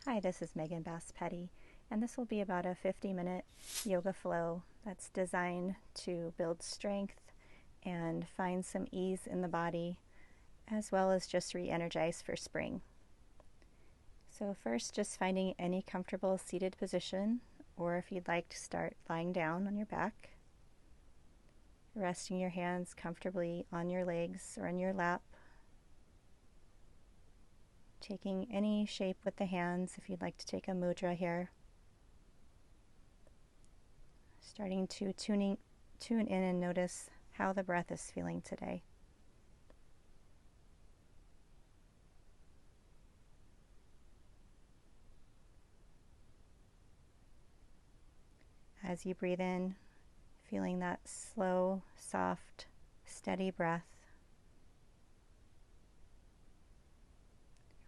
Hi, this is Meghan Bass-Petti, and this will be about a 50-minute yoga flow that's designed to build strength and find some ease in the body, as well as just re-energize for spring. So first, just finding any comfortable seated position, or if you'd like to start lying down on your back, resting your hands comfortably on your legs or in your lap, taking any shape with the hands if you'd like to take a mudra here. Starting to tune in and notice how the breath is feeling today. As you breathe in, feeling that slow, soft, steady breath.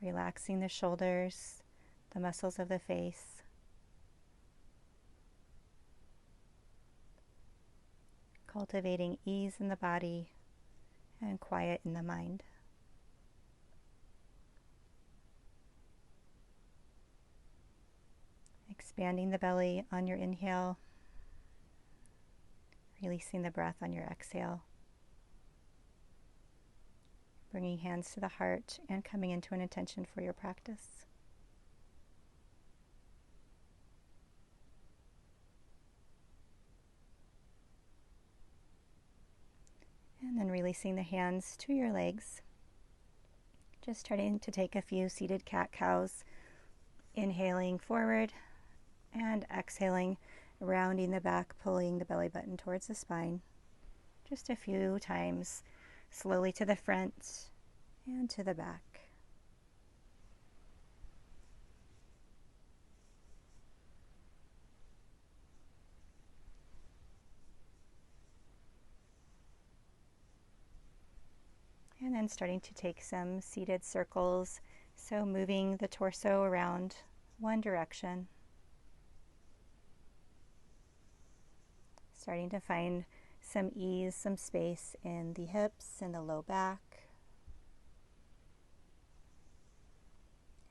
Relaxing the shoulders, the muscles of the face. Cultivating ease in the body and quiet in the mind. Expanding the belly on your inhale, releasing the breath on your exhale. Bringing hands to the heart and coming into an intention for your practice. And then releasing the hands to your legs. Just starting to take a few seated cat-cows, inhaling forward and exhaling, rounding the back, pulling the belly button towards the spine. Just a few times, slowly to the front and to the back. And then starting to take some seated circles, so moving the torso around one direction. Starting to find some ease, some space in the hips and the low back.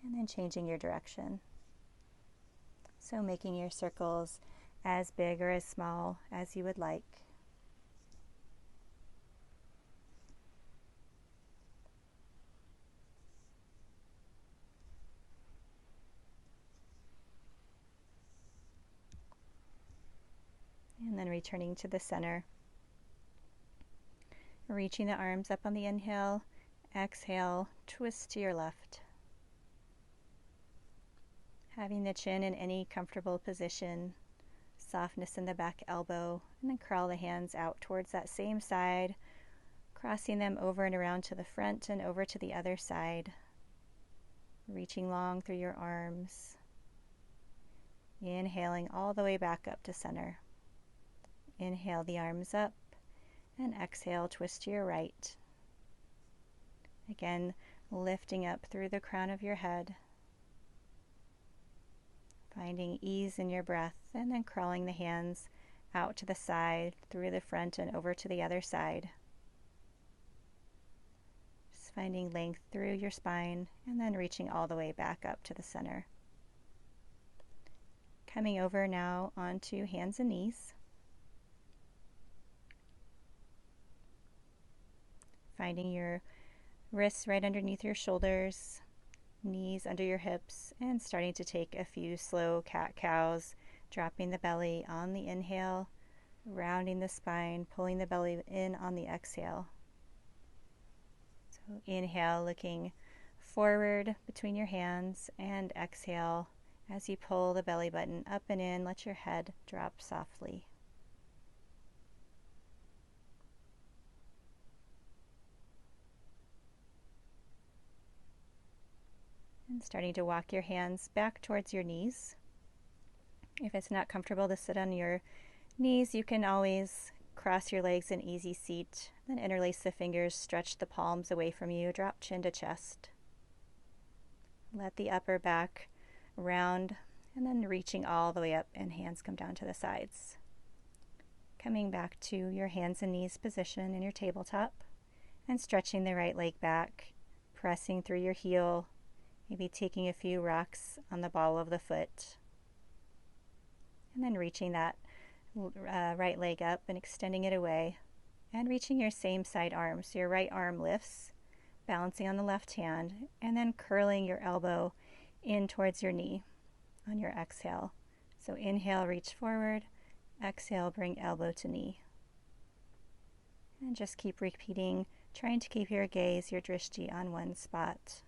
And then changing your direction. So making your circles as big or as small as you would like. And then returning to the center. Reaching the arms up on the inhale, exhale, twist to your left. Having the chin in any comfortable position, softness in the back elbow, and then curl the hands out towards that same side, crossing them over and around to the front and over to the other side. Reaching long through your arms. Inhaling all the way back up to center. Inhale the arms up and exhale, twist to your right. Again, lifting up through the crown of your head. Finding ease in your breath and then crawling the hands out to the side, through the front and over to the other side. Just finding length through your spine and then reaching all the way back up to the center. Coming over now onto hands and knees. Finding your wrists right underneath your shoulders, knees under your hips, and starting to take a few slow cat-cows, dropping the belly on the inhale, rounding the spine, pulling the belly in on the exhale. So inhale, looking forward between your hands, and exhale as you pull the belly button up and in, let your head drop softly. And starting to walk your hands back towards your knees. If it's not comfortable to sit on your knees, you can always cross your legs in easy seat, then interlace the fingers, stretch the palms away from you, drop chin to chest. Let the upper back round, and then reaching all the way up, and hands come down to the sides. Coming back to your hands and knees position in your tabletop, and stretching the right leg back, pressing through your heel, maybe taking a few rocks on the ball of the foot, and then reaching that right leg up and extending it away, and reaching your same side arm. So your right arm lifts, balancing on the left hand, and then curling your elbow in towards your knee on your exhale. So inhale, reach forward, exhale, bring elbow to knee. And just keep repeating, trying to keep your gaze, your drishti, on one spot.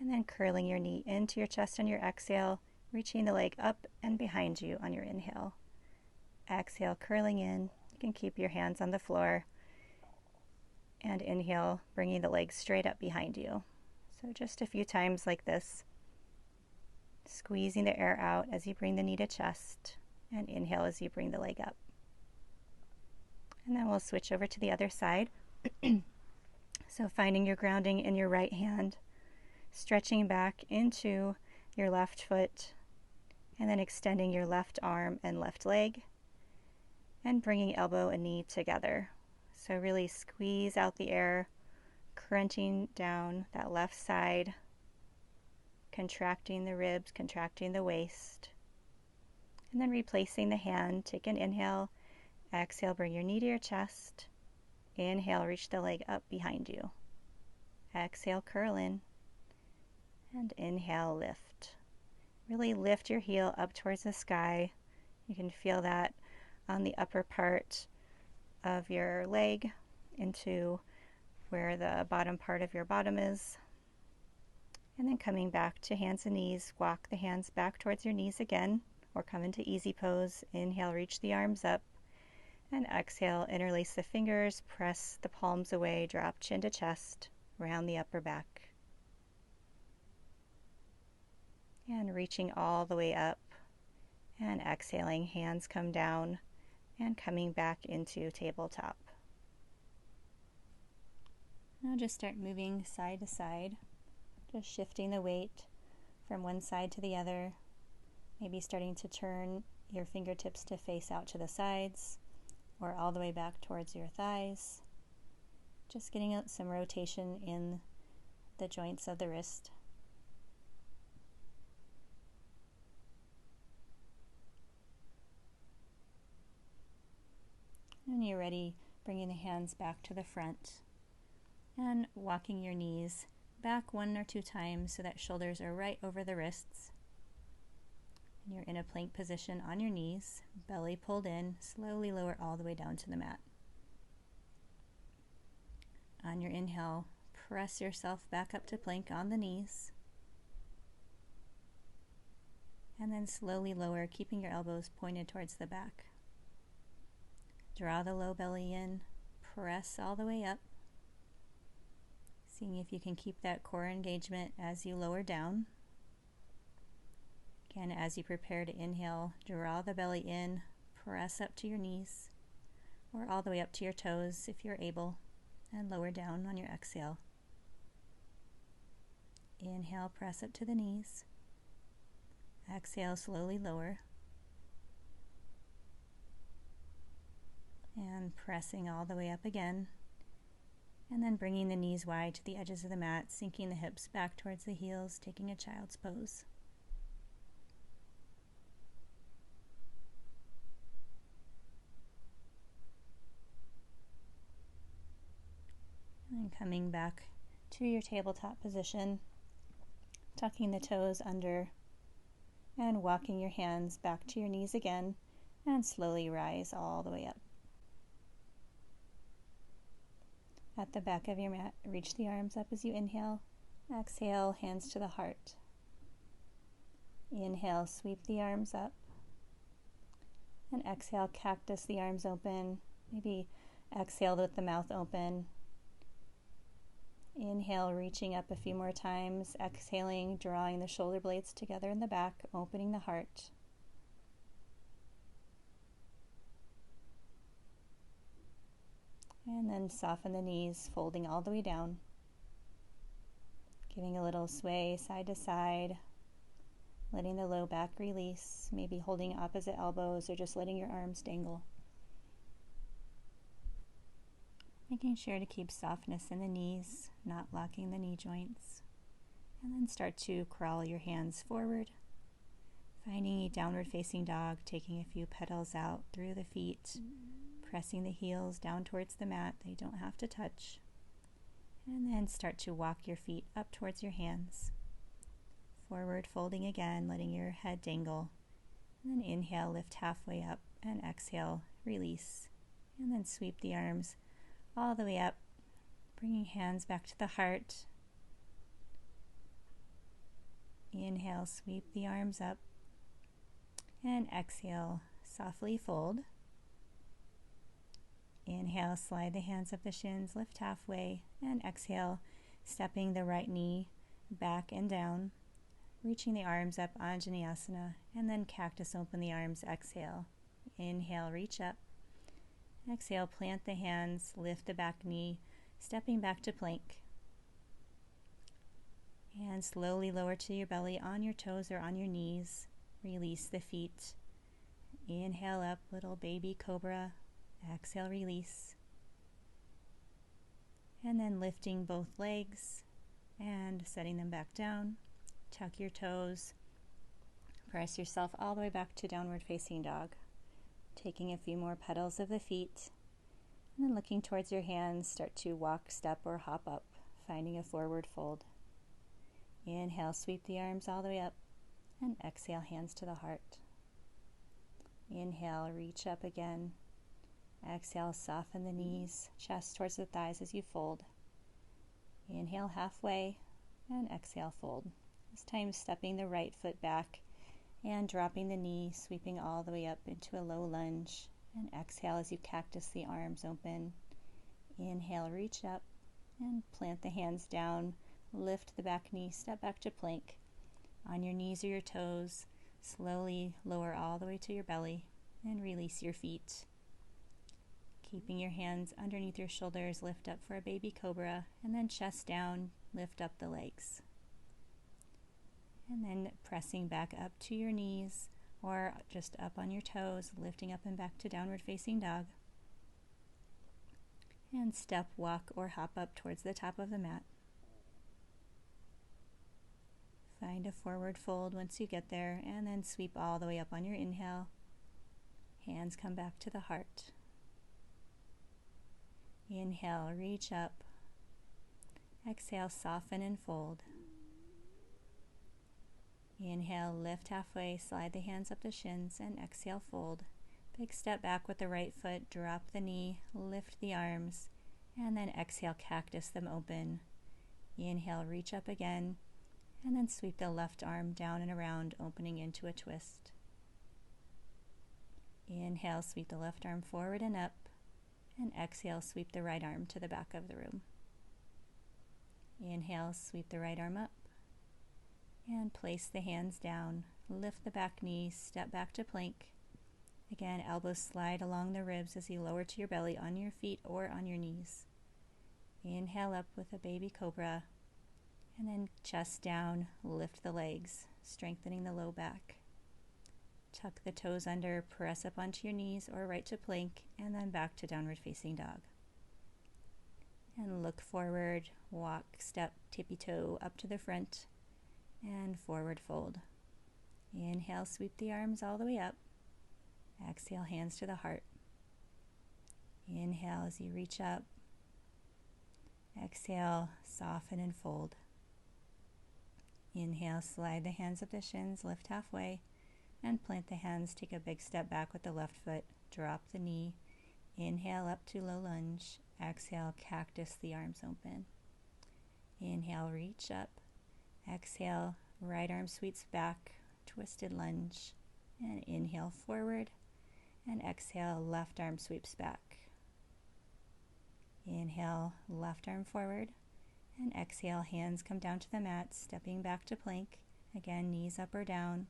And then curling your knee into your chest on your exhale, reaching the leg up and behind you on your inhale. Exhale, curling in. You can keep your hands on the floor. And inhale, bringing the leg straight up behind you. So just a few times like this. Squeezing the air out as you bring the knee to chest. And inhale as you bring the leg up. And then we'll switch over to the other side. So finding your grounding in your right hand, stretching back into your left foot, and then extending your left arm and left leg, and bringing elbow and knee together. So really squeeze out the air, crunching down that left side, contracting the ribs, contracting the waist. And then replacing the hand, take an inhale, exhale, bring your knee to your chest. Inhale, reach the leg up behind you. Exhale, curl in. And inhale, lift. Really lift your heel up towards the sky. You can feel that on the upper part of your leg into where the bottom part of your bottom is. And then coming back to hands and knees, walk the hands back towards your knees again, or come into easy pose. Inhale, reach the arms up, and exhale, interlace the fingers, press the palms away, drop chin to chest, round the upper back. And reaching all the way up, and exhaling, hands come down, and coming back into tabletop. Now just start moving side to side, just shifting the weight from one side to the other, maybe starting to turn your fingertips to face out to the sides, or all the way back towards your thighs. Just getting out some rotation in the joints of the wrist. When you're ready, bringing the hands back to the front and walking your knees back 1 or 2 times so that shoulders are right over the wrists. And you're in a plank position on your knees, belly pulled in, slowly lower all the way down to the mat. On your inhale, press yourself back up to plank on the knees. And then slowly lower, keeping your elbows pointed towards the back. Draw the low belly in, press all the way up. Seeing if you can keep that core engagement as you lower down. Again, as you prepare to inhale, draw the belly in, press up to your knees, or all the way up to your toes if you're able, and lower down on your exhale. Inhale, press up to the knees. Exhale, slowly lower. And pressing all the way up again. And then bringing the knees wide to the edges of the mat, sinking the hips back towards the heels, taking a child's pose. And coming back to your tabletop position, tucking the toes under and walking your hands back to your knees again, and slowly rise all the way up. At the back of your mat, reach the arms up as you inhale. Exhale, hands to the heart. Inhale, sweep the arms up. And exhale, cactus the arms open. Maybe exhale with the mouth open. Inhale, reaching up a few more times. Exhaling, drawing the shoulder blades together in the back, opening the heart. And then soften the knees, folding all the way down. Giving a little sway side to side. Letting the low back release, maybe holding opposite elbows or just letting your arms dangle. Making sure to keep softness in the knees, not locking the knee joints. And then start to crawl your hands forward, finding a downward facing dog, taking a few petals out through the feet, pressing the heels down towards the mat. They don't have to touch. And then start to walk your feet up towards your hands. Forward folding again, letting your head dangle. And then inhale, lift halfway up, and exhale, release. And then sweep the arms all the way up, bringing hands back to the heart. Inhale, sweep the arms up, and exhale, softly fold. Inhale, slide the hands up the shins, lift halfway, and exhale, stepping the right knee back and down, reaching the arms up, Anjaneyasana, and then cactus open the arms, exhale. Inhale, reach up. Exhale, plant the hands, lift the back knee, stepping back to plank. And slowly lower to your belly on your toes or on your knees. Release the feet. Inhale up, little baby cobra. Exhale, release. And then lifting both legs and setting them back down. Tuck your toes. Press yourself all the way back to downward facing dog. Taking a few more petals of the feet. And then looking towards your hands, start to walk, step, or hop up, finding a forward fold. Inhale, sweep the arms all the way up, and exhale, hands to the heart. Inhale, reach up again. Exhale, soften the knees, chest towards the thighs as you fold. Inhale halfway, and exhale, fold. This time stepping the right foot back and dropping the knee, sweeping all the way up into a low lunge. And exhale as you cactus the arms open. Inhale, reach up and plant the hands down. Lift the back knee, step back to plank. On your knees or your toes, slowly lower all the way to your belly and release your feet. Keeping your hands underneath your shoulders, lift up for a baby cobra, and then chest down, lift up the legs. And then pressing back up to your knees or just up on your toes, lifting up and back to downward facing dog. And step, walk, or hop up towards the top of the mat. Find a forward fold once you get there, and then sweep all the way up on your inhale. Hands come back to the heart. Inhale, reach up. Exhale, soften and fold. Inhale, lift halfway, slide the hands up the shins, and exhale, fold. Big step back with the right foot, drop the knee, lift the arms, and then exhale, cactus them open. Inhale, reach up again, and then sweep the left arm down and around, opening into a twist. Inhale, sweep the left arm forward and up, and exhale, sweep the right arm to the back of the room. Inhale, sweep the right arm up, and place the hands down. Lift the back knee, step back to plank. Again, elbows slide along the ribs as you lower to your belly on your feet or on your knees. Inhale up with a baby cobra, and then chest down, lift the legs, strengthening the low back. Tuck the toes under, press up onto your knees or right to plank, and then back to downward facing dog. And look forward, walk, step, tippy toe up to the front, and forward fold. Inhale, sweep the arms all the way up. Exhale, hands to the heart. Inhale as you reach up. Exhale, soften and fold. Inhale, slide the hands up the shins, lift halfway, and plant the hands. Take a big step back with the left foot. Drop the knee. Inhale up to low lunge. Exhale, cactus the arms open. Inhale, reach up. Exhale, right arm sweeps back, twisted lunge. And inhale, forward. And exhale, left arm sweeps back. Inhale, left arm forward. And exhale, hands come down to the mat, stepping back to plank. Again, knees up or down.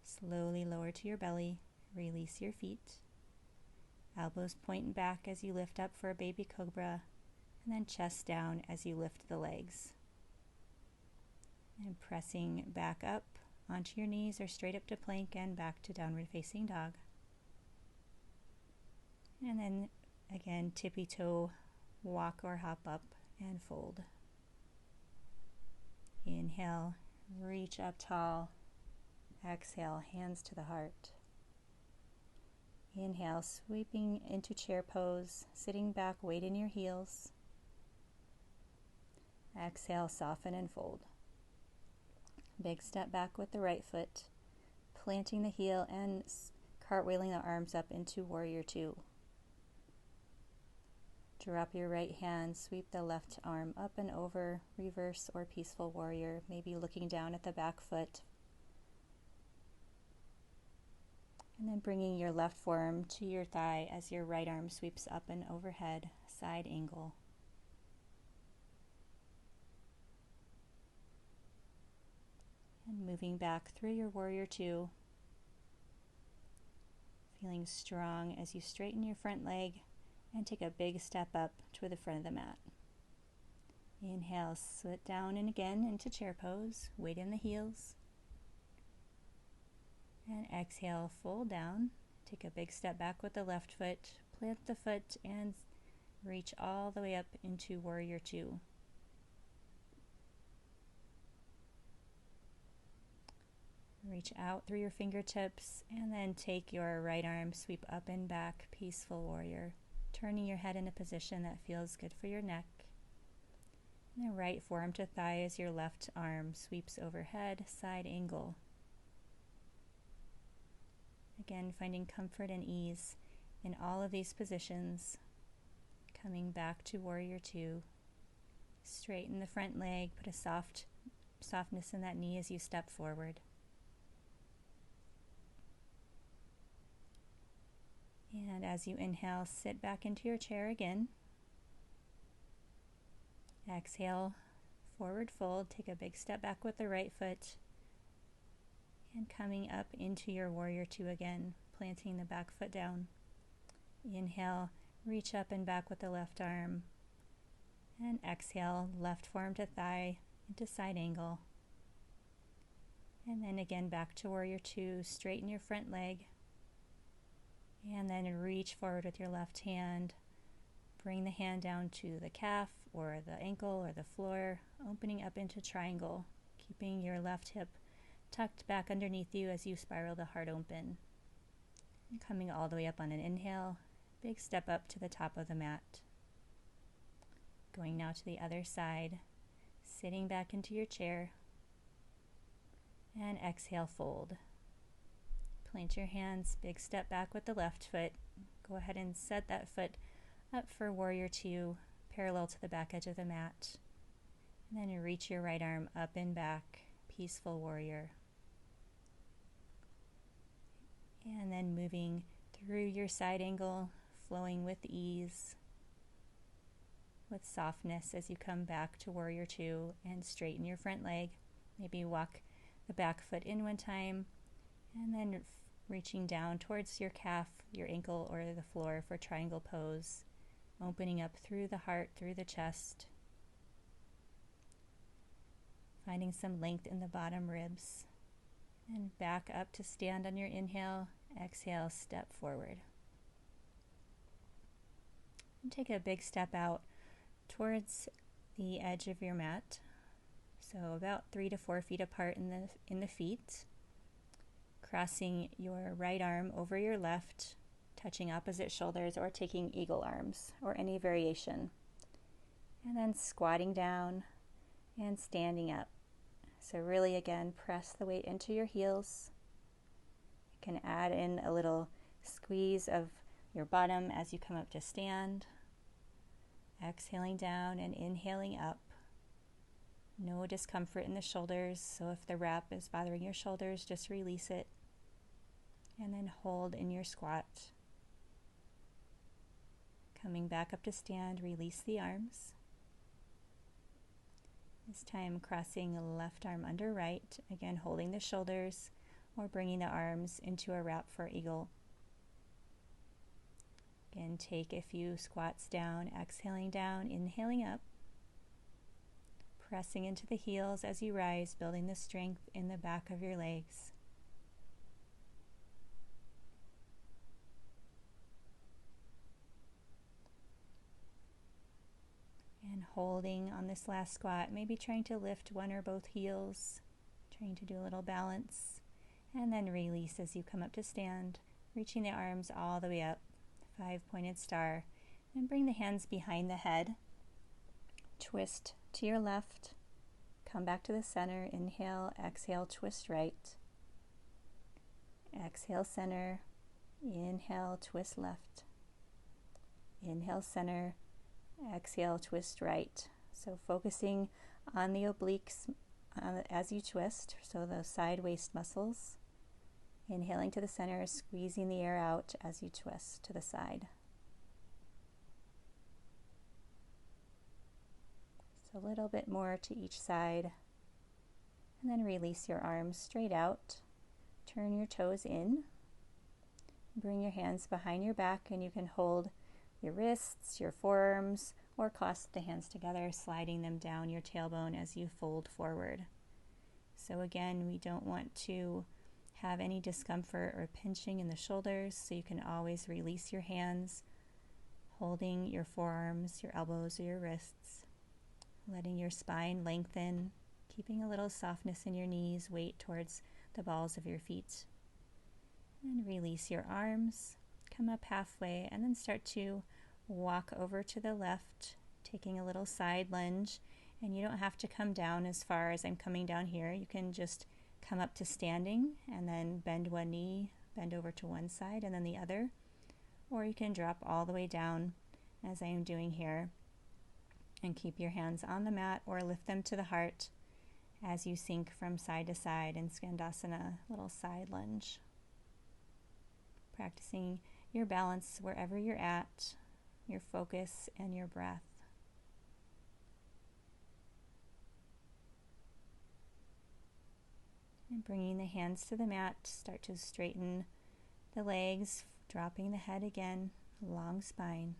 Slowly lower to your belly. Release your feet. Elbows point back as you lift up for a baby cobra. And then chest down as you lift the legs. And pressing back up onto your knees or straight up to plank and back to downward facing dog. And then again, tippy toe walk or hop up and fold. Inhale, reach up tall. Exhale, hands to the heart. Inhale, sweeping into chair pose, sitting back, weight in your heels. Exhale, soften and fold. Big step back with the right foot, planting the heel and cartwheeling the arms up into Warrior Two. Drop your right hand, sweep the left arm up and over, reverse or peaceful warrior, maybe looking down at the back foot. And then bringing your left forearm to your thigh as your right arm sweeps up and overhead, side angle. And moving back through your Warrior Two, feeling strong as you straighten your front leg and take a big step up to the front of the mat. Inhale, sit down and again into chair pose, weight in the heels. And exhale, fold down, take a big step back with the left foot, plant the foot and reach all the way up into Warrior Two. Reach out through your fingertips and then take your right arm, sweep up and back, peaceful warrior, turning your head in a position that feels good for your neck. And then right forearm to thigh as your left arm sweeps overhead, side angle. Again, finding comfort and ease in all of these positions. Coming back to Warrior Two. Straighten the front leg, put a softness in that knee as you step forward. And as you inhale, sit back into your chair again. Exhale, forward fold, take a big step back with the right foot. And coming up into your Warrior Two again, planting the back foot down. Inhale, reach up and back with the left arm. And exhale, left forearm to thigh into side angle. And then again back to Warrior Two, straighten your front leg. And then reach forward with your left hand. Bring the hand down to the calf or the ankle or the floor, opening up into triangle, keeping your left hip tucked back underneath you as you spiral the heart open. And coming all the way up on an inhale, big step up to the top of the mat. Going now to the other side, sitting back into your chair, and exhale, fold. Plant your hands, big step back with the left foot. Go ahead and set that foot up for Warrior Two, parallel to the back edge of the mat. And then reach your right arm up and back, peaceful warrior. And then moving through your side angle, flowing with ease, with softness as you come back to Warrior Two and straighten your front leg. Maybe walk the back foot in one time, and then reaching down towards your calf, your ankle, or the floor for triangle pose, opening up through the heart, through the chest, finding some length in the bottom ribs, and back up to stand on your inhale. Exhale, step forward. And take a big step out towards the edge of your mat, so about 3 to 4 feet apart in the feet. Crossing your right arm over your left, touching opposite shoulders, or taking eagle arms, or any variation. And then squatting down and standing up. So really, again, press the weight into your heels. You can add in a little squeeze of your bottom as you come up to stand. Exhaling down and inhaling up. No discomfort in the shoulders, so if the wrap is bothering your shoulders, just release it. And then hold in your squat. Coming back up to stand, release the arms. This time crossing left arm under right, again holding the shoulders or bringing the arms into a wrap for eagle. Again, take a few squats down, exhaling down, inhaling up. Pressing into the heels as you rise, building the strength in the back of your legs. holding on this last squat, maybe trying to lift one or both heels, trying to do a little balance, and then release as you come up to stand, reaching the arms all the way up, 5-pointed star, and bring the hands behind the head, twist to your left, come back to the center, inhale, exhale, twist right, exhale, center, inhale, twist left, inhale, center, exhale, twist right. So focusing on the obliques as you twist, so those side waist muscles. Inhaling to the center, squeezing the air out as you twist to the side. So a little bit more to each side. And then release your arms straight out. Turn your toes in. Bring your hands behind your back, and you can hold your wrists, your forearms, or clasp the hands together, sliding them down your tailbone as you fold forward. So again, we don't want to have any discomfort or pinching in the shoulders, so you can always release your hands, holding your forearms, your elbows, or your wrists, letting your spine lengthen, keeping a little softness in your knees, weight towards the balls of your feet. And release your arms, come up halfway, and then start to walk over to the left, taking a little side lunge. And you don't have to come down as far as I'm coming down here. You can just come up to standing and then bend one knee, bend over to one side and then the other. Or you can drop all the way down as I am doing here and keep your hands on the mat or lift them to the heart as you sink from side to side in Skandasana, little side lunge. Practicing your balance wherever you're at, your focus and your breath. And bringing the hands to the mat, start to straighten the legs, dropping the head again, long spine.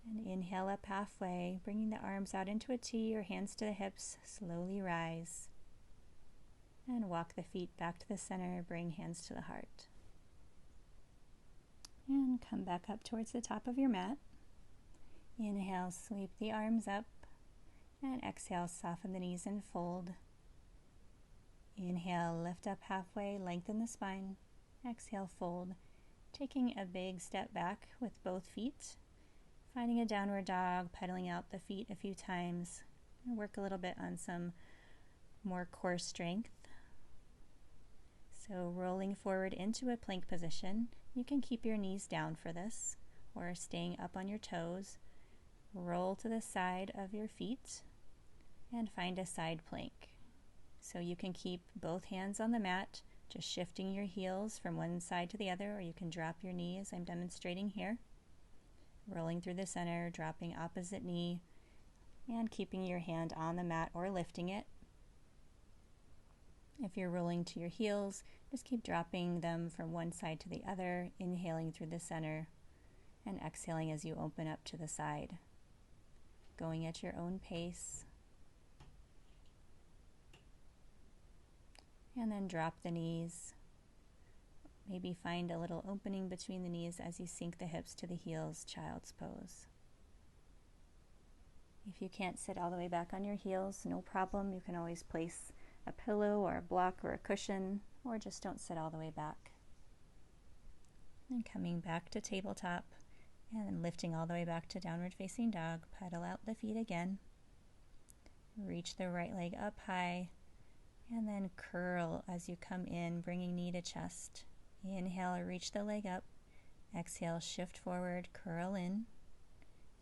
And inhale up halfway, bringing the arms out into a T or hands to the hips, slowly rise. And walk the feet back to the center, bring hands to the heart. And come back up towards the top of your mat. Inhale, sweep the arms up. And exhale, soften the knees and fold. Inhale, lift up halfway, lengthen the spine. Exhale, fold. Taking a big step back with both feet. Finding a downward dog, pedaling out the feet a few times. Work a little bit on some more core strength. So rolling forward into a plank position. You can keep your knees down for this, or staying up on your toes. Roll to the side of your feet and find a side plank. So you can keep both hands on the mat, just shifting your heels from one side to the other, or you can drop your knee as I'm demonstrating here. Rolling through the center, dropping opposite knee, and keeping your hand on the mat or lifting it. If you're rolling to your heels, just keep dropping them from one side to the other, inhaling through the center, and exhaling as you open up to the side. Going at your own pace. And then drop the knees. Maybe find a little opening between the knees as you sink the hips to the heels, child's pose. If you can't sit all the way back on your heels, no problem. You can always place a pillow or a block or a cushion, or just don't sit all the way back. And coming back to tabletop, and lifting all the way back to downward facing dog, pedal out the feet again. Reach the right leg up high, and then curl as you come in, bringing knee to chest. Inhale, reach the leg up. Exhale, shift forward, curl in.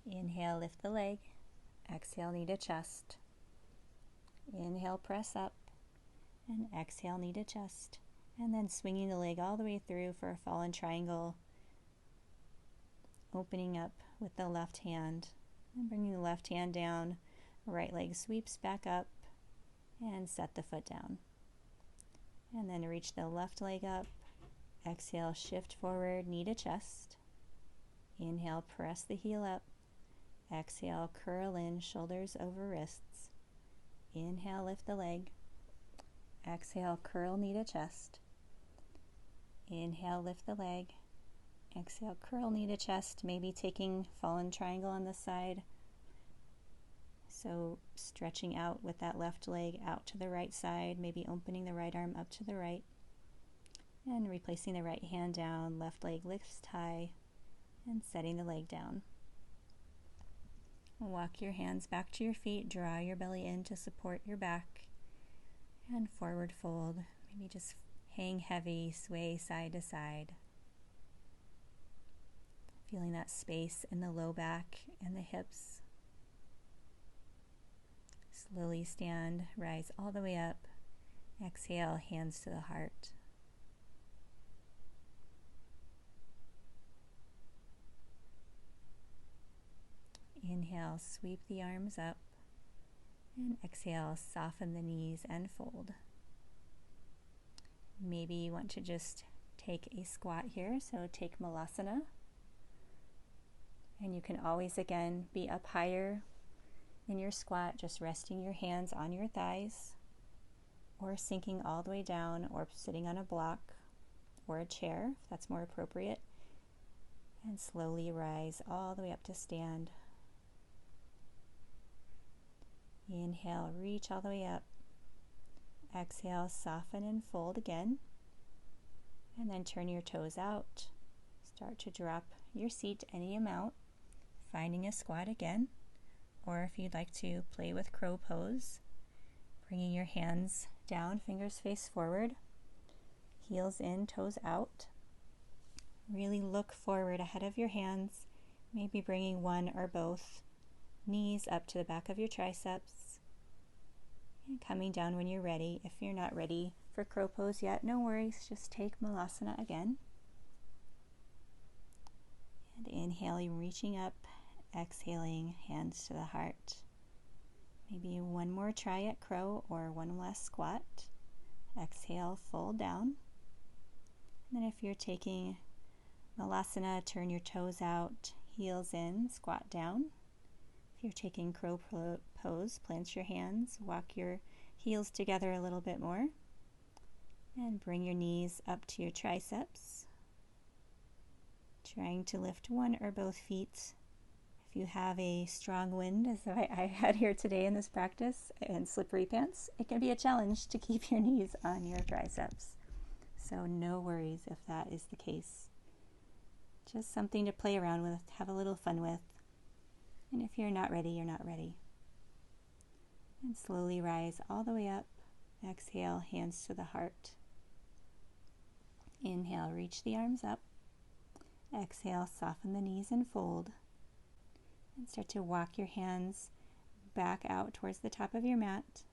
Inhale, lift the leg. Exhale, knee to chest. Inhale, press up. And exhale, knee to chest. And then swinging the leg all the way through for a fallen triangle. Opening up with the left hand. And bringing the left hand down. Right leg sweeps back up. And set the foot down. And then reach the left leg up. Exhale, shift forward, knee to chest. Inhale, press the heel up. Exhale, curl in, shoulders over wrists. Inhale, lift the leg. Exhale, curl, knee to chest. Inhale, lift the leg. Exhale, curl knee to chest, maybe taking fallen triangle on the side. So stretching out with that left leg out to the right side, maybe opening the right arm up to the right. And replacing the right hand down, left leg lifts high, and setting the leg down. Walk your hands back to your feet, draw your belly in to support your back, and forward fold. Maybe just hang heavy, sway side to side. Feeling that space in the low back and the hips. Slowly stand, rise all the way up. Exhale, hands to the heart. Inhale, sweep the arms up, and exhale, soften the knees and fold. Maybe you want to just take a squat here, so take Malasana. And you can always, again, be up higher in your squat, just resting your hands on your thighs, or sinking all the way down, or sitting on a block or a chair, if that's more appropriate. And slowly rise all the way up to stand. Inhale, reach all the way up. Exhale, soften and fold again. And then turn your toes out. Start to drop your seat any amount, finding a squat again. Or if you'd like to play with crow pose, bringing your hands down, fingers face forward, heels in, toes out. Really look forward ahead of your hands, maybe bringing one or both knees up to the back of your triceps, and coming down when you're ready. If you're not ready for crow pose yet, no worries, just take Malasana again. And inhaling, reaching up, exhaling, hands to the heart. Maybe one more try at crow or one last squat. Exhale, fold down. And then if you're taking Malasana, turn your toes out, heels in, squat down. If you're taking crow pose, plant your hands, walk your heels together a little bit more, and bring your knees up to your triceps. Trying to lift one or both feet. If you have a strong wind, as I had here today in this practice, and slippery pants, it can be a challenge to keep your knees on your triceps. So no worries if that is the case. Just something to play around with, have a little fun with. And if you're not ready, you're not ready. And slowly rise all the way up. Exhale, hands to the heart. Inhale, reach the arms up. Exhale, soften the knees and fold. And start to walk your hands back out towards the top of your mat.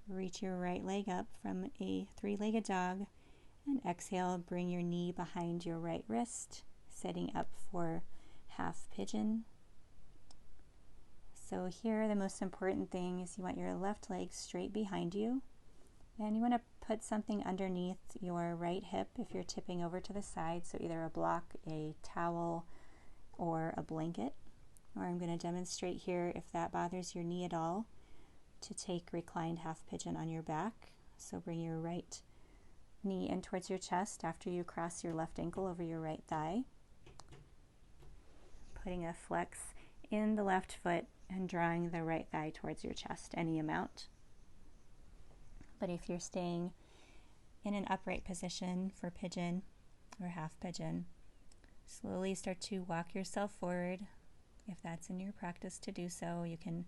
Reach your right leg up from a three-legged dog. And exhale, bring your knee behind your right wrist, setting up for half pigeon. So here the most important thing is you want your left leg straight behind you, and you want to put something underneath your right hip if you're tipping over to the side, so either a block, a towel, or a blanket. Or I'm going to demonstrate here, if that bothers your knee at all, to take reclined half pigeon on your back. So bring your right knee in towards your chest after you cross your left ankle over your right thigh. Putting a flex in the left foot and drawing the right thigh towards your chest, any amount. But if you're staying in an upright position for pigeon or half pigeon, slowly start to walk yourself forward. If that's in your practice to do so, you can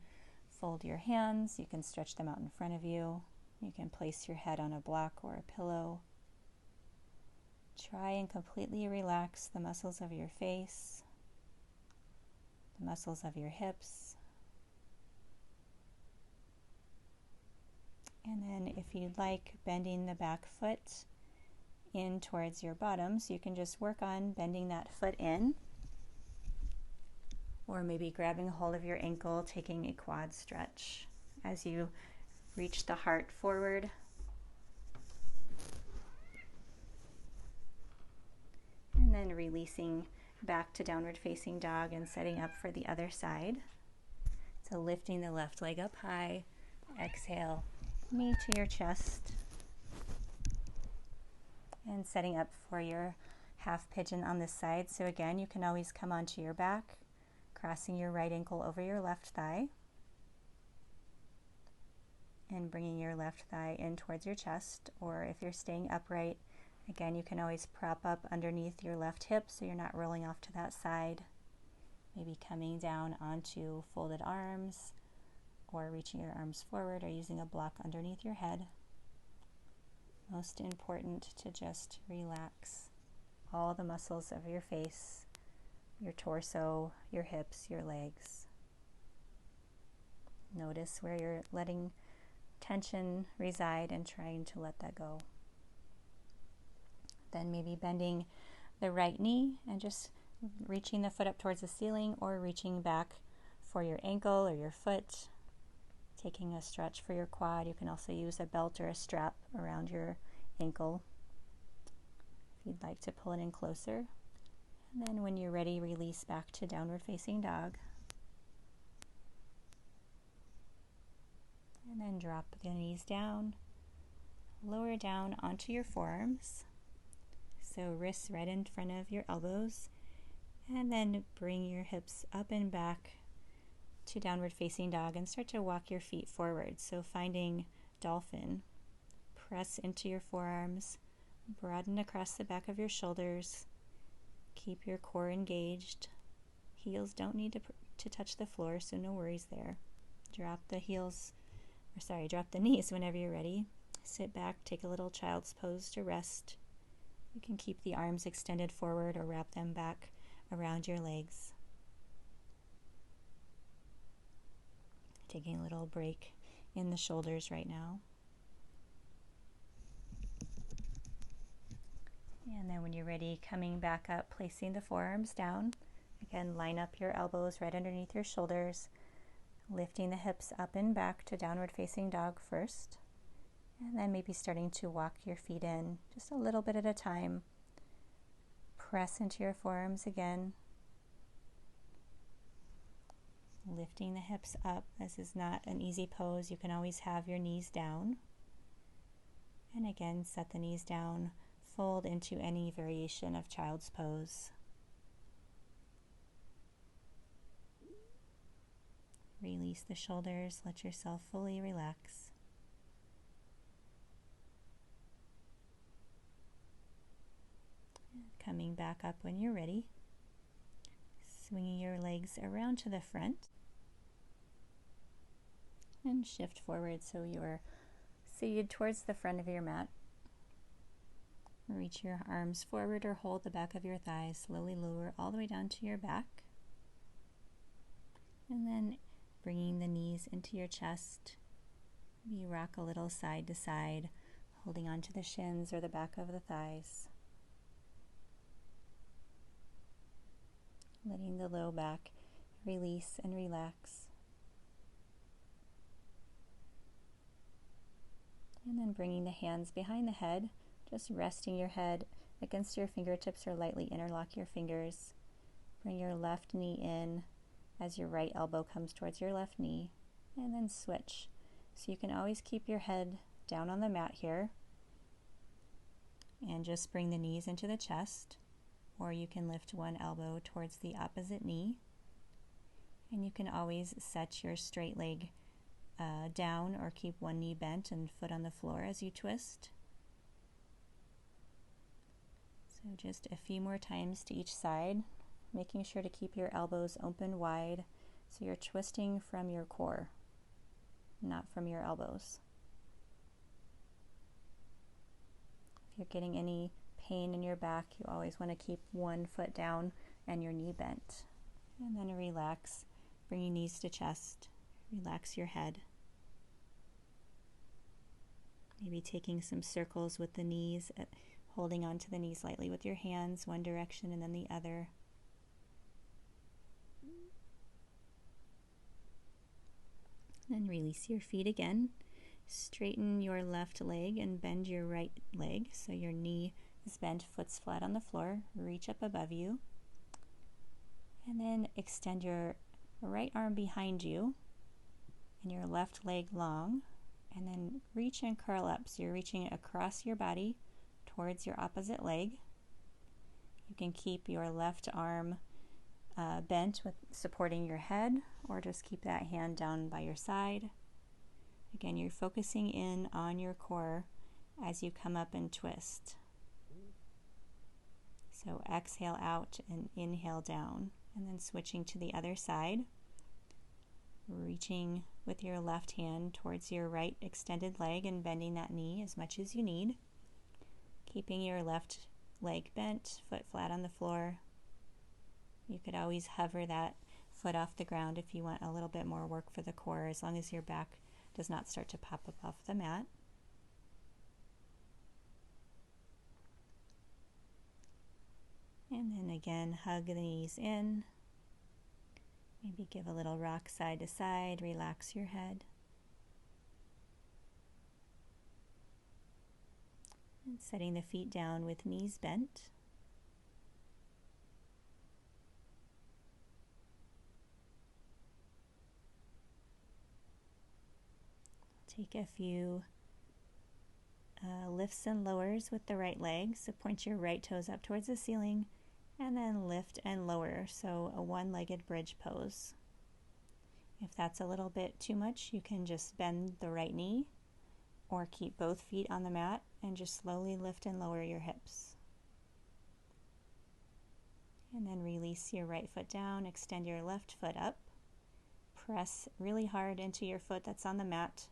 fold your hands, you can stretch them out in front of you, you can place your head on a block or a pillow. Try and completely relax the muscles of your face, the muscles of your hips. And then if you'd like, bending the back foot in towards your bottom, so you can just work on bending that foot in, or maybe grabbing a hold of your ankle, taking a quad stretch as you reach the heart forward. And then releasing back to downward facing dog and setting up for the other side. So lifting the left leg up high, exhale, knee to your chest, and setting up for your half pigeon on this side. So again, you can always come onto your back, crossing your right ankle over your left thigh and bringing your left thigh in towards your chest. Or if you're staying upright, again, you can always prop up underneath your left hip so you're not rolling off to that side. Maybe coming down onto folded arms or reaching your arms forward or using a block underneath your head. Most important to just relax all the muscles of your face, your torso, your hips, your legs. Notice where you're letting tension reside and trying to let that go. Then maybe bending the right knee and just reaching the foot up towards the ceiling or reaching back for your ankle or your foot, taking a stretch for your quad. You can also use a belt or a strap around your ankle if you'd like to pull it in closer. And then when you're ready, release back to downward facing dog. And then drop the knees down, lower down onto your forearms. So wrists right in front of your elbows. And then bring your hips up and back to downward facing dog and start to walk your feet forward. So finding dolphin, press into your forearms, broaden across the back of your shoulders, keep your core engaged. Heels don't need to touch the floor, so no worries there. Drop the knees whenever you're ready. Sit back, take a little child's pose to rest. You can keep the arms extended forward or wrap them back around your legs. Taking a little break in the shoulders right now. And then when you're ready, coming back up, placing the forearms down. Again, line up your elbows right underneath your shoulders, lifting the hips up and back to downward facing dog first. And then maybe starting to walk your feet in just a little bit at a time. Press into your forearms again. Lifting the hips up. This is not an easy pose. You can always have your knees down. And again, set the knees down. Fold into any variation of child's pose. Release the shoulders. Let yourself fully relax. Coming back up when you're ready. Swinging your legs around to the front. And shift forward so you're seated towards the front of your mat. Reach your arms forward or hold the back of your thighs. Slowly lower all the way down to your back. And then bringing the knees into your chest. Maybe rock a little side to side, holding onto the shins or the back of the thighs. Letting the low back release and relax. And then bringing the hands behind the head, just resting your head against your fingertips or lightly interlock your fingers. Bring your left knee in as your right elbow comes towards your left knee, and then switch. So you can always keep your head down on the mat here and just bring the knees into the chest, or you can lift one elbow towards the opposite knee, and you can always set your straight leg down or keep one knee bent and foot on the floor as you twist. So just a few more times to each side, making sure to keep your elbows open wide so you're twisting from your core, not from your elbows. If you're getting any pain in your back, you always want to keep one foot down and your knee bent. And then relax, bring your knees to chest, relax your head. Maybe taking some circles with the knees, holding onto the knees lightly with your hands, one direction and then the other. Then release your feet again. Straighten your left leg and bend your right leg so your knee is bent, foot's flat on the floor. Reach up above you. And then extend your right arm behind you and your left leg long. And then reach and curl up. So you're reaching across your body towards your opposite leg. You can keep your left arm bent with supporting your head, or just keep that hand down by your side. Again, you're focusing in on your core as you come up and twist. So exhale out and inhale down, and then switching to the other side, reaching with your left hand towards your right extended leg and bending that knee as much as you need. Keeping your left leg bent, foot flat on the floor. You could always hover that foot off the ground if you want a little bit more work for the core, as long as your back does not start to pop up off the mat. And then again, hug the knees in. Maybe give a little rock side to side, relax your head. And setting the feet down with knees bent. Take a few lifts and lowers with the right leg. So point your right toes up towards the ceiling and then lift and lower. So a one-legged bridge pose. If that's a little bit too much, you can just bend the right knee or keep both feet on the mat and just slowly lift and lower your hips. And then release your right foot down, extend your left foot up. Press really hard into your foot that's on the mat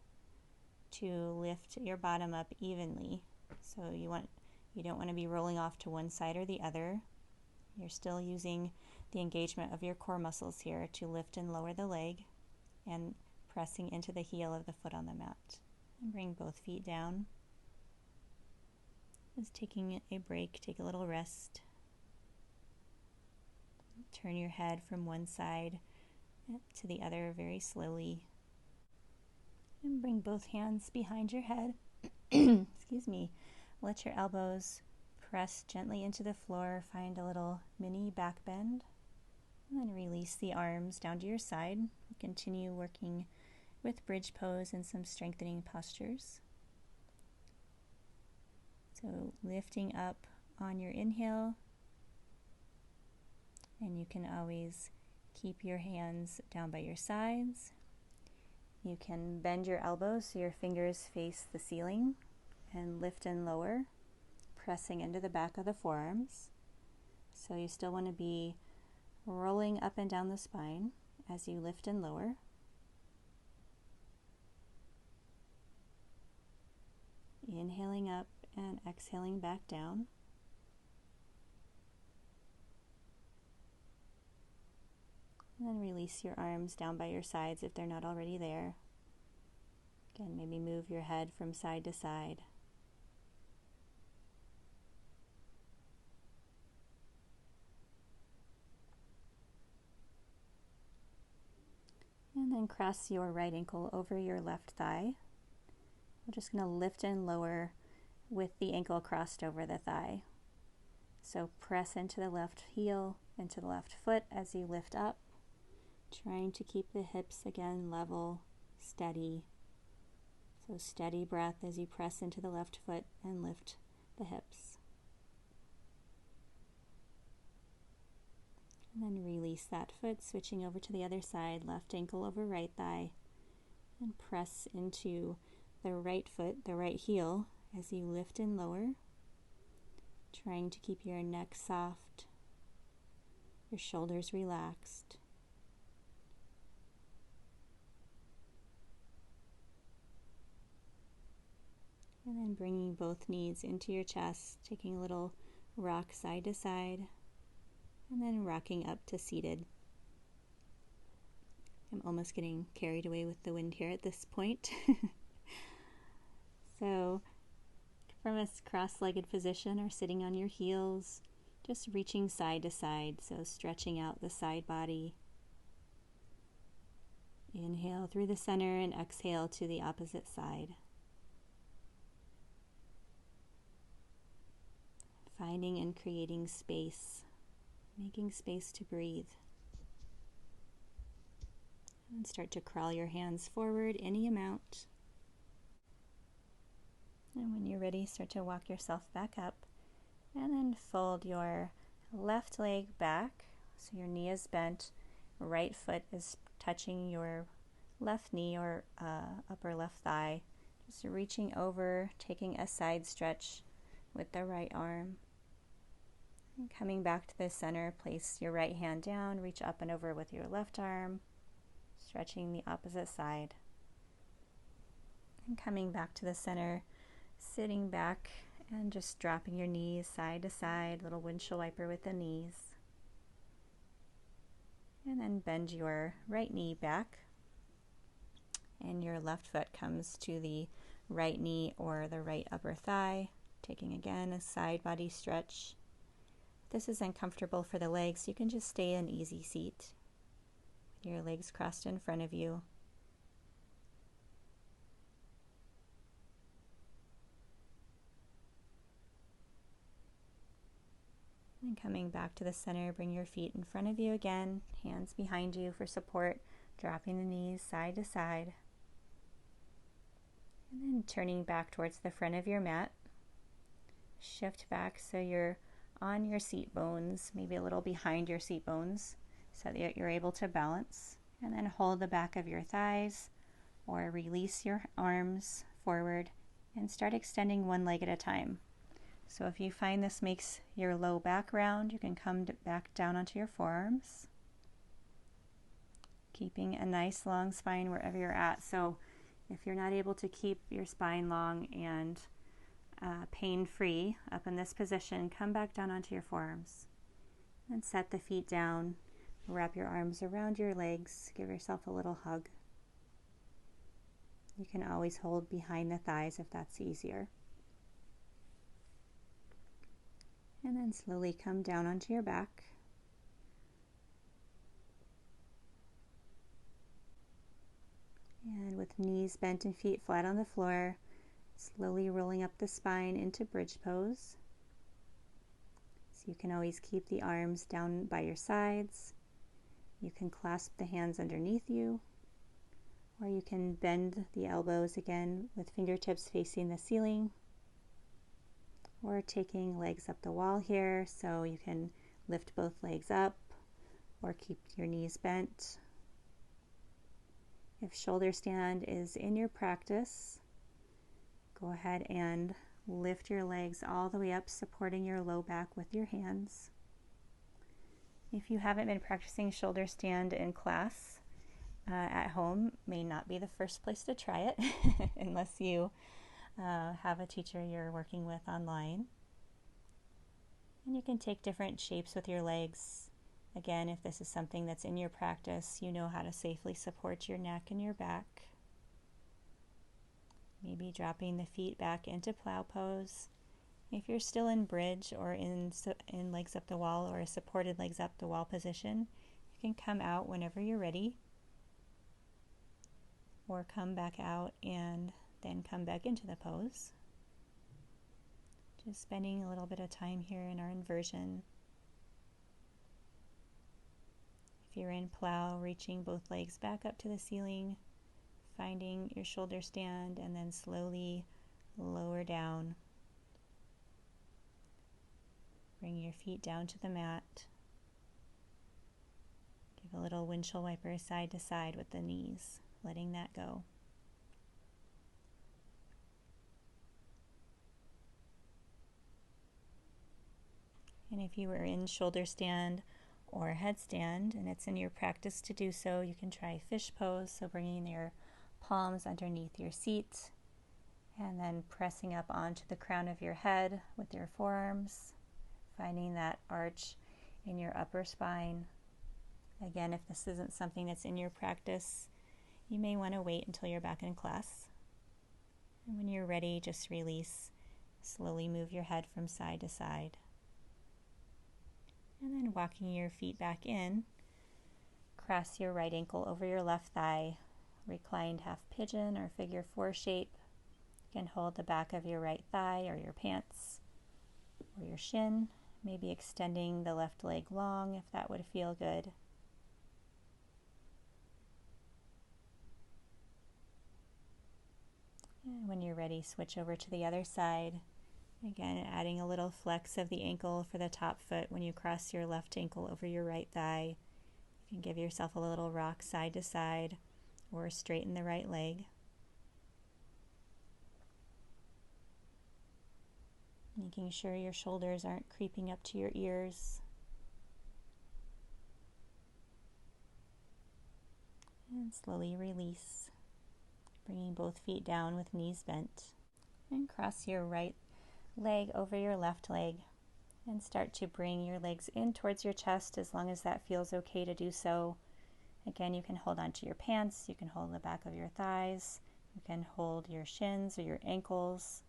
to lift your bottom up evenly. So you don't want to be rolling off to one side or the other. You're still using the engagement of your core muscles here to lift and lower the leg, and pressing into the heel of the foot on the mat. And bring both feet down. Just taking a break, take a little rest. Turn your head from one side to the other very slowly. And bring both hands behind your head. Excuse me. Let your elbows press gently into the floor. Find a little mini back bend. And then release the arms down to your side. Continue working with bridge pose and some strengthening postures. So lifting up on your inhale. And you can always keep your hands down by your sides. You can bend your elbows so your fingers face the ceiling and lift and lower, pressing into the back of the forearms. So you still want to be rolling up and down the spine as you lift and lower. Inhaling up and exhaling back down. And then release your arms down by your sides if they're not already there. Again, maybe move your head from side to side. And then cross your right ankle over your left thigh. We're just going to lift and lower with the ankle crossed over the thigh. So press into the left heel, into the left foot as you lift up. Trying to keep the hips again level, steady. So steady breath as you press into the left foot and lift the hips. And then release that foot, switching over to the other side, left ankle over right thigh. And press into the right foot, the right heel, as you lift and lower. Trying to keep your neck soft, your shoulders relaxed. And then bringing both knees into your chest, taking a little rock side to side, and then rocking up to seated. I'm almost getting carried away with the wind here at this point. So from a cross-legged position or sitting on your heels, just reaching side to side, so stretching out the side body. Inhale through the center and exhale to the opposite side. Finding and creating space, making space to breathe. And start to crawl your hands forward any amount. And when you're ready, start to walk yourself back up. And then fold your left leg back, so your knee is bent, right foot is touching your left knee or upper left thigh. Just reaching over, taking a side stretch with the right arm. And coming back to the center, place your right hand down, reach up and over with your left arm, stretching the opposite side. And coming back to the center, sitting back and just dropping your knees side to side, little windshield wiper with the knees. And then bend your right knee back, and your left foot comes to the right knee or the right upper thigh, taking again a side body stretch. If this is uncomfortable for the legs, you can just stay in easy seat with your legs crossed in front of you. And coming back to the center, bring your feet in front of you again, hands behind you for support, dropping the knees side to side. And then turning back towards the front of your mat. Shift back so you're on your seat bones, maybe a little behind your seat bones, so that you're able to balance. And then hold the back of your thighs or release your arms forward and start extending one leg at a time. So if you find this makes your low back round, you can come back down onto your forearms, keeping a nice long spine wherever you're at. So if you're not able to keep your spine long and pain-free up in this position, come back down onto your forearms and set the feet down. Wrap your arms around your legs. Give yourself a little hug. You can always hold behind the thighs if that's easier. And then slowly come down onto your back. And with knees bent and feet flat on the floor, slowly rolling up the spine into bridge pose. So you can always keep the arms down by your sides. You can clasp the hands underneath you, or you can bend the elbows again with fingertips facing the ceiling, or taking legs up the wall here, so you can lift both legs up or keep your knees bent. If shoulder stand is in your practice, go ahead and lift your legs all the way up, supporting your low back with your hands. If you haven't been practicing shoulder stand in class, at home may not be the first place to try it unless you have a teacher you're working with online. And you can take different shapes with your legs. Again, if this is something that's in your practice, you know how to safely support your neck and your back. Maybe dropping the feet back into plow pose. If you're still in bridge or in legs up the wall or a supported legs up the wall position, you can come out whenever you're ready, or come back out and then come back into the pose. Just spending a little bit of time here in our inversion. If you're in plow, reaching both legs back up to the ceiling, finding your shoulder stand, and then slowly lower down. Bring your feet down to the mat. Give a little windshield wiper side to side with the knees, letting that go. And if you were in shoulder stand or headstand and it's in your practice to do so, you can try fish pose, so bringing your palms underneath your seat and then pressing up onto the crown of your head with your forearms, finding that arch in your upper spine. Again, if this isn't something that's in your practice, you may want to wait until you're back in class. And when you're ready, just release. Slowly move your head from side to side. And then walking your feet back in, cross your right ankle over your left thigh, reclined half pigeon or figure four shape. You can hold the back of your right thigh or your pants or your shin, maybe extending the left leg long if that would feel good. And when you're ready, switch over to the other side. Again, adding a little flex of the ankle for the top foot when you cross your left ankle over your right thigh. You can give yourself a little rock side to side or straighten the right leg. Making sure your shoulders aren't creeping up to your ears. And slowly release, bringing both feet down with knees bent. And cross your right leg over your left leg and start to bring your legs in towards your chest as long as that feels okay to do so. Again, you can hold onto your pants, you can hold the back of your thighs, you can hold your shins or your ankles.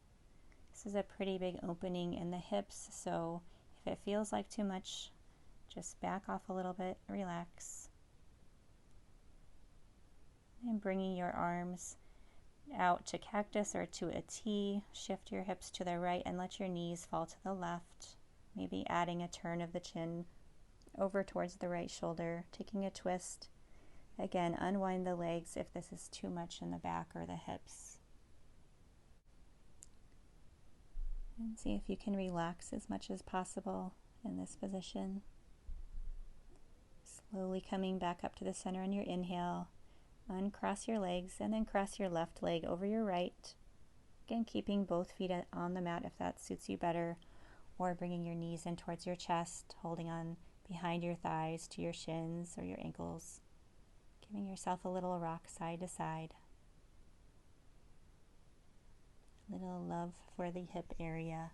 This is a pretty big opening in the hips, so if it feels like too much, just back off a little bit, relax. And bringing your arms out to cactus or to a T, shift your hips to the right and let your knees fall to the left. Maybe adding a turn of the chin over towards the right shoulder, taking a twist. Again, unwind the legs if this is too much in the back or the hips. And see if you can relax as much as possible in this position. Slowly coming back up to the center on your inhale. Uncross your legs and then cross your left leg over your right. Again, keeping both feet on the mat if that suits you better, or bringing your knees in towards your chest, holding on behind your thighs to your shins or your ankles. Giving yourself a little rock side to side. Little love for the hip area.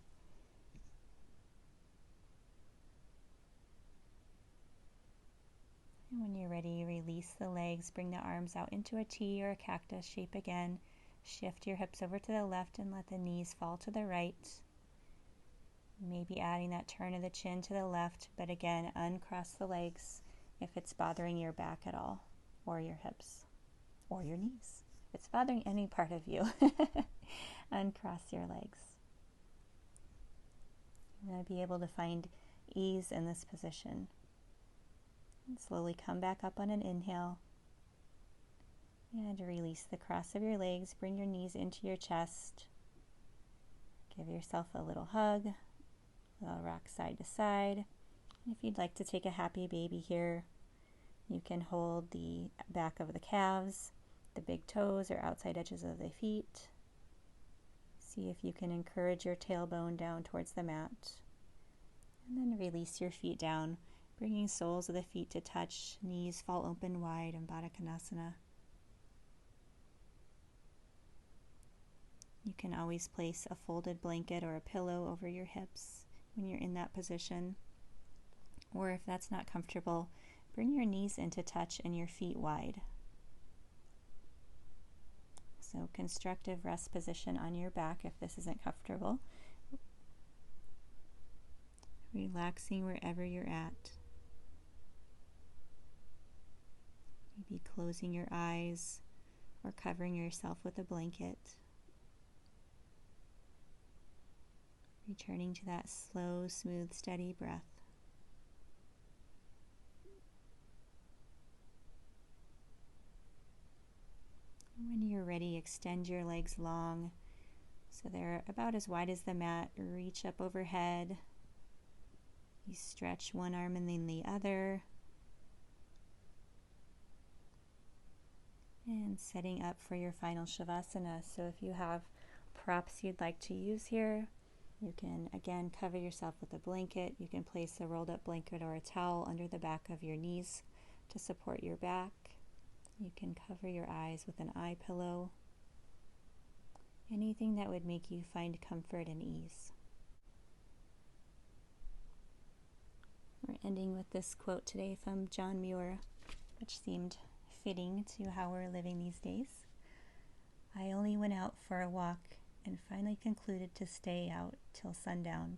And when you're ready, release the legs, bring the arms out into a T or a cactus shape again. Shift your hips over to the left and let the knees fall to the right. Maybe adding that turn of the chin to the left, but again, uncross the legs if it's bothering your back at all, or your hips, or your knees. If it's bothering any part of you, uncross your legs. You're going to be able to find ease in this position. And slowly come back up on an inhale. And release the cross of your legs. Bring your knees into your chest. Give yourself a little hug. A little rock side to side. And if you'd like to take a happy baby here, you can hold the back of the calves, the big toes or outside edges of the feet. See if you can encourage your tailbone down towards the mat. And then release your feet down, bringing soles of the feet to touch, knees fall open wide in Baddha Konasana. You can always place a folded blanket or a pillow over your hips when you're in that position. Or if that's not comfortable, bring your knees into touch and your feet wide. So constructive rest position on your back if this isn't comfortable. Relaxing wherever you're at. Maybe closing your eyes or covering yourself with a blanket. Returning to that slow, smooth, steady breath. When you're ready, extend your legs long so they're about as wide as the mat. Reach up overhead. You stretch one arm and then the other. And setting up for your final Shavasana. So if you have props you'd like to use here, you can again cover yourself with a blanket. You can place a rolled up blanket or a towel under the back of your knees to support your back. You can cover your eyes with an eye pillow. Anything that would make you find comfort and ease. We're ending with this quote today from John Muir, which seemed fitting to how we're living these days. I only went out for a walk and finally concluded to stay out till sundown,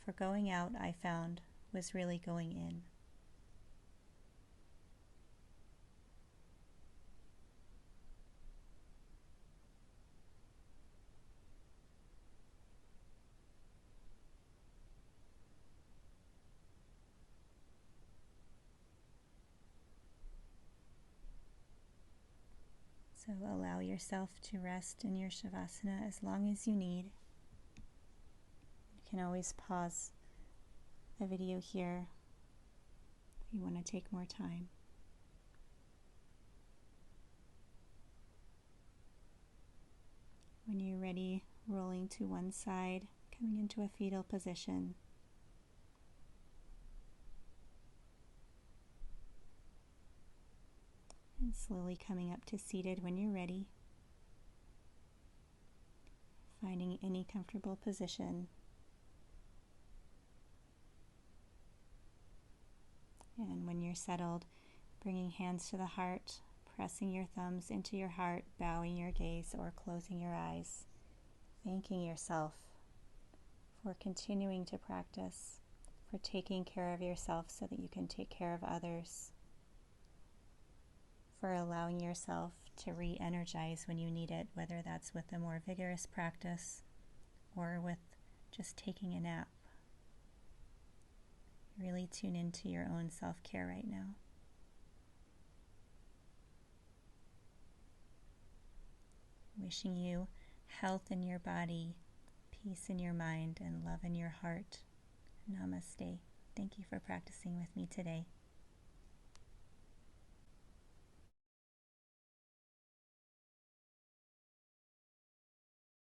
for going out, I found, was really going in. So allow yourself to rest in your Shavasana as long as you need. can always pause the video here if you want to take more time. When you're ready, rolling to one side, coming into a fetal position. And slowly coming up to seated when you're ready. Finding any comfortable position. And when you're settled, bringing hands to the heart, pressing your thumbs into your heart, bowing your gaze or closing your eyes. Thanking yourself for continuing to practice, for taking care of yourself so that you can take care of others, for allowing yourself to re-energize when you need it, whether that's with a more vigorous practice or with just taking a nap. Really tune into your own self-care right now. Wishing you health in your body, peace in your mind, and love in your heart. Namaste. Thank you for practicing with me today.